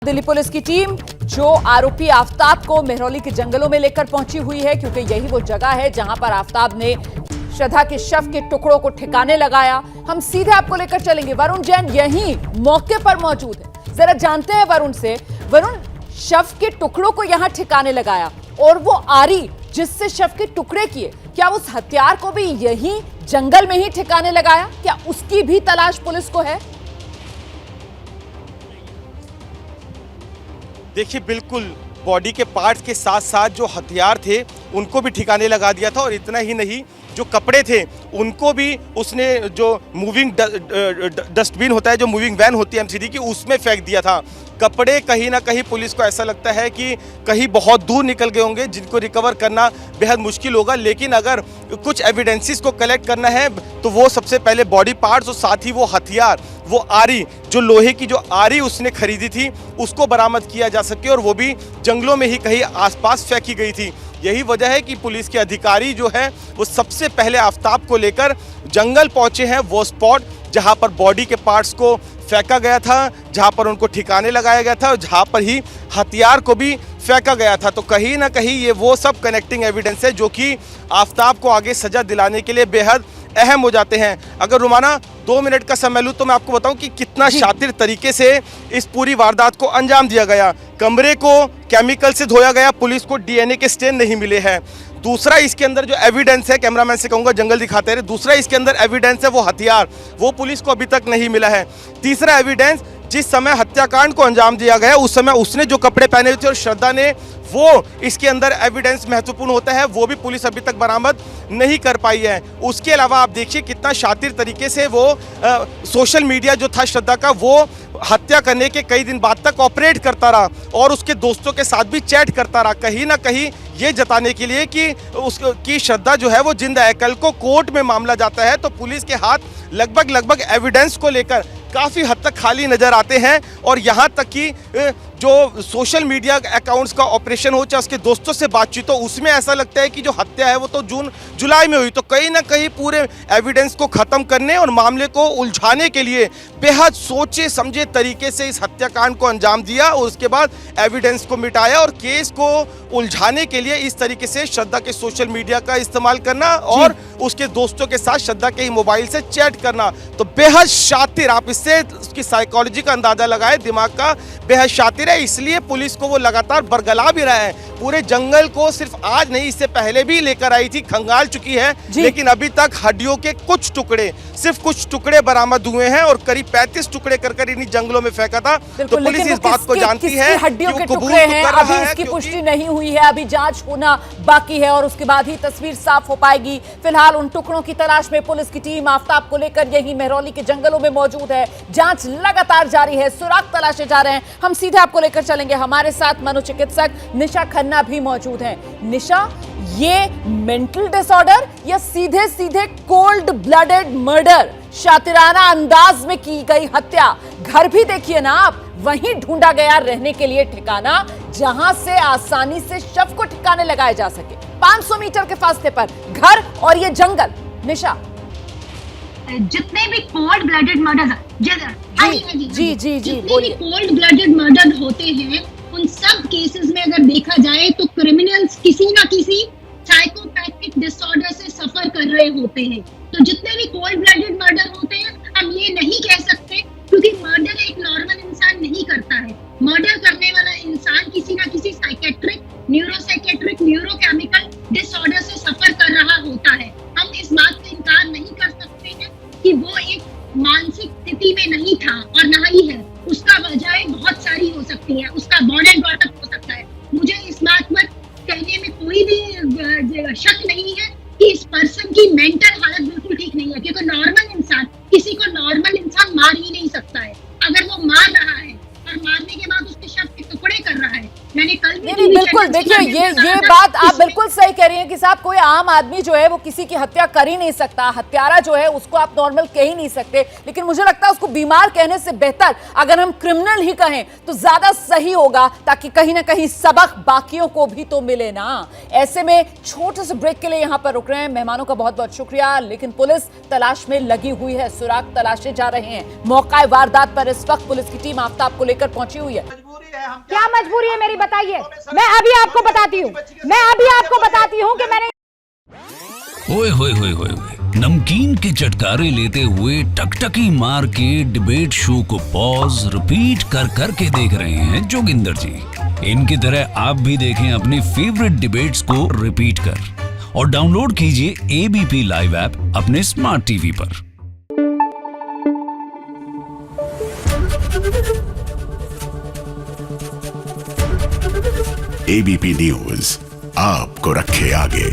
Delhi police की team जो आरोपी आफताब को मेहरौली के जंगलों में लेकर पहुंची हुई है, क्योंकि यही वो जगह है जहां पर आफताब ने श्रद्धा के शव के टुकड़ों को ठिकाने लगाया। हम सीधे आपको लेकर चलेंगे। वरुण जैन यहीं मौके पर मौजूद है। जरा जानते हैं वरुण से। वरुण, शव के टुकड़ों को यहां ठिकाने लगाया और वो आरी जिससे शव के टुकड़े किए, क्या उस हथियार को भी यही जंगल में ही ठिकाने लगाया? क्या उसकी भी तलाश पुलिस को है? देखिए, बिल्कुल बॉडी के पार्ट्स के साथ साथ जो हथियार थे उनको भी ठिकाने लगा दिया था। और इतना ही नहीं, जो कपड़े थे उनको भी उसने जो मूविंग डस्टबिन होता है, जो मूविंग वैन होती है एमसीडी की, उसमें फेंक दिया था। कपड़े कहीं ना कहीं पुलिस को ऐसा लगता है कि कहीं बहुत दूर निकल गए होंगे, जिनको रिकवर करना बेहद मुश्किल होगा। लेकिन अगर कुछ एविडेंसेस को कलेक्ट करना है तो वो सबसे पहले बॉडी पार्ट्स और साथ ही वो हथियार, वो आरी, जो लोहे की जो आरी उसने खरीदी थी, उसको बरामद किया जा सके, और वो भी जंगलों में ही कहीं आसपास फेंकी गई थी। यही वजह है कि पुलिस के अधिकारी जो है वो सबसे पहले आफताब को लेकर जंगल पहुंचे हैं, वो स्पॉट जहां पर बॉडी के पार्ट्स को फेंका गया था, जहां पर उनको ठिकाने लगाया गया था और जहां पर ही हथियार को भी फेंका गया था। तो कहीं ना कहीं ये वो सब कनेक्टिंग एविडेंस है जो कि आफताब को आगे सजा दिलाने के लिए बेहद अहम हो जाते हैं। अगर रुमाना 2 मिनट का समय लूँ तो मैं आपको बताऊं कि कितना शातिर तरीके से इस पूरी वारदात को अंजाम दिया गया। कमरे को केमिकल से धोया गया, पुलिस को डीएनए के स्टेन नहीं मिले हैं। दूसरा इसके अंदर जो एविडेंस है, कैमरामैन से कहूंगा जंगल दिखाते रहे, दूसरा इसके अंदर एविडेंस है वो हथियार, वो पुलिस को अभी तक नहीं मिला है। तीसरा एविडेंस, जिस समय हत्याकांड को अंजाम दिया गया उस समय उसने जो कपड़े पहने हुए थे और श्रद्धा ने, वो इसके अंदर एविडेंस महत्वपूर्ण होता है, वो भी पुलिस अभी तक बरामद नहीं कर पाई है। उसके अलावा आप देखिए कितना शातिर तरीके से वो सोशल मीडिया जो था श्रद्धा का, वो हत्या करने के कई दिन बाद तक ऑपरेट करता रहा और उसके दोस्तों के साथ भी चैट करता रहा, कहीं ना कहीं ये जताने के लिए कि उसकी श्रद्धा जो है वो जिंदा है। कल को कोर्ट में मामला जाता है तो पुलिस के हाथ लगभग एविडेंस को लेकर काफ़ी हद तक खाली नज़र आते हैं। और यहाँ तक कि जो सोशल मीडिया अकाउंट्स का ऑपरेशन हो, चाहे उसके दोस्तों से बातचीत हो, उसमें ऐसा लगता है कि जो हत्या है वो तो जून जुलाई में हुई। तो कहीं ना कहीं पूरे एविडेंस को ख़त्म करने और मामले को उलझाने के लिए बेहद सोचे समझे तरीके से इस हत्याकांड को अंजाम दिया और उसके बाद एविडेंस को मिटाया और केस को उलझाने के लिए इस तरीके से श्रद्धा के सोशल मीडिया का इस्तेमाल करना और उसके दोस्तों के साथ श्रद्धा के ही मोबाइल से चैट करना। तो बेहद शातिर, आप इससे उसकी साइकोलॉजी का अंदाजा लगाए, दिमाग का बेहद शातिर है, इसलिए पुलिस को वो लगातार बरगला भी रहा है। पूरे जंगल को सिर्फ आज नहीं, इससे पहले भी लेकर आई थी, खंगाल चुकी है, लेकिन अभी तक हड्डियों के कुछ टुकड़े, सिर्फ कुछ टुकड़े बरामद हुए हैं और करीब 35 टुकड़े कर इन्हीं जंगलों में फेंका था। तो पुलिस इस बात को जानती है, हड्डियों के टुकड़े हैं, अभी इसकी पुष्टि नहीं हुई है, अभी जांच होना बाकी है और उसके बाद ही तस्वीर साफ हो पाएगी। फिलहाल उन टुकड़ों की तलाश में पुलिस की टीम आफताब को लेकर यही मेहरौली के जंगलों में मौजूद है। जांच लगातार जारी है, सुराग तलाशे जा रहे हैं। हम सीधे आपको लेकर चलेंगे। हमारे साथ मनोचिकित्सक निशा खन्ना भी मौजूद हैं। निशा, ये मेंटल डिसऑर्डर या सीधे सीधे कोल्ड ब्लडेड मर्डर, शातिराना अंदाज में की गई हत्या? घर भी देखिए ना आप, वहीं ढूंढा गया रहने के लिए ठिकाना जहां से आसानी से शव को ठिकाने लगाए जा सके। 500 मीटर के फासले पर घर और ये जंगल। निशा, जितने भी cold blooded murder cold blooded murder होते हैं, उन सब केसेस में अगर देखा जाए तो क्रिमिनल्स किसी ना किसी साइकोपैथिक डिसऑर्डर से सफर कर रहे होते हैं। तो जितने भी कोल्ड ब्लडेड मर्डर होते हैं, हम ये नहीं कह सकते, क्योंकि मर्डर एक नॉर्मल इंसान नहीं करता है। मर्डर करने वाला इंसान किसी ना किसी साइकेट्रिक, न्यूरोसाइकेट्रिक, न्यूरोकेमिकल डिसऑर्डर से सफर कर रहा होता है। हम इस बात से इनकार नहीं कर सकते हैं कि वो एक मानसिक स्थिति में नहीं था और ना ही है। उसका वजह बहुत सारी हो सकती है, उसका बॉर्न एंड ब्रॉट अप हो सकता है। मुझे इस बात पर कहने में कोई भी शक नहीं है कि इस पर्सन की मेंटल हालत बिल्कुल ठीक नहीं है, क्योंकि नॉर्मल इंसान किसी को नॉर्मल इंसान मार ही नहीं सकता है। अगर वो मार रहा है और मारने के बाद उसके शव के टुकड़े कर रहा है, मैंने कल भी बिल्कुल, देखिए ये बात आप बिल्कुल सही कह रही हैं कि साहब कोई आम आदमी जो है वो किसी की हत्या कर ही नहीं सकता। हत्यारा जो है उसको आप नॉर्मल कह ही नहीं सकते, लेकिन मुझे लगता है उसको बीमार कहने से बेहतर अगर हम क्रिमिनल ही कहें तो ज्यादा सही होगा, ताकि कहीं ना कहीं सबक बाकियों को भी तो मिले ना। ऐसे में छोटे से ब्रेक के लिए यहाँ पर रुक रहे हैं। मेहमानों का बहुत बहुत शुक्रिया, लेकिन पुलिस तलाश में लगी हुई है, सुराग तलाशे जा रहे हैं। मौका वारदात पर इस वक्त पुलिस की टीम आफताब को लेकर पहुंची हुई है। क्या मजबूरी है मेरी, बताइए। मैं अभी आपको बताती हूँ, कि मैंने ओए होए होए होए होए। नमकीन के चटकारे लेते हुए टकटकी मार के डिबेट शो को पॉज रिपीट कर करके देख रहे हैं जोगिंदर जी। इनकी तरह आप भी देखें अपनी फेवरेट डिबेट्स को रिपीट कर और डाउनलोड कीजिए एबीपी लाइव ऐप अपने स्मार्ट टीवी पर। एबीपी न्यूज आपको रखे आगे।